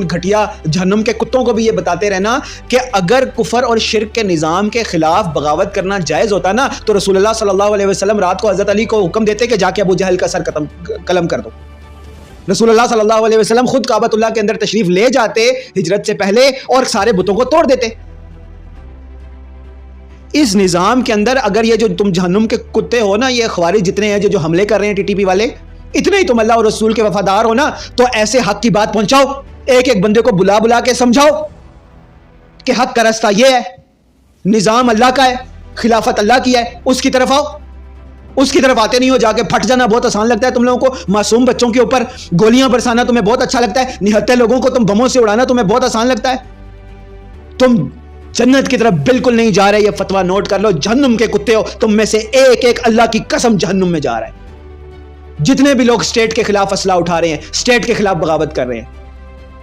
घटिया जहन्नुम के कुत्तों को भी ये बताते रहना कि अगर कुफर और शिर्क के निज़ाम के खिलाफ बगावत करना जायज़ होता ना तो रसूलुल्लाह सल्लल्लाहु अलैहि वसल्लम रात को हज़रत अली को हुक्म देते कि जाके अबू जहल का सर कलम कर दो। रसूलुल्लाह सल्लल्लाहु अलैहि वसल्लम खुद काबतुल्लाह के अंदर तशरीफ ले जाते हिजरत से पहले और सारे बुतों को तोड़ देते। इस निज़ाम के अंदर अगर ये जो तुम जहन्नुम के कुत्ते हो ना, ये ख्वारिज जितने हैं जो हमले कर रहे हैं टीटीपी वाले, इतने ही तुम अल्लाह और रसूल के वफादार हो ना, तो ऐसे हक की बात पहुंचाओ, एक एक बंदे को बुला बुला के समझाओ कि हक का रास्ता ये है, निज़ाम अल्लाह का है, खिलाफत अल्लाह की है, उसकी तरफ आओ। उसकी तरफ आते नहीं हो, जाके फट जाना बहुत आसान लगता है तुम लोगों को, मासूम बच्चों के ऊपर गोलियां बरसाना तुम्हें बहुत अच्छा लगता है, निहत्थे लोगों को तुम बमों से उड़ाना तुम्हें बहुत आसान लगता है। तुम जन्नत की तरफ बिल्कुल नहीं जा रहे, ये फतवा नोट कर लो, जहन्नुम के कुत्ते हो, तुम में से एक एक अल्लाह की कसम जहन्नुम में जा रहा है। जितने भी लोग स्टेट के खिलाफ असला उठा रहे हैं, स्टेट के खिलाफ बगावत कर रहे हैं,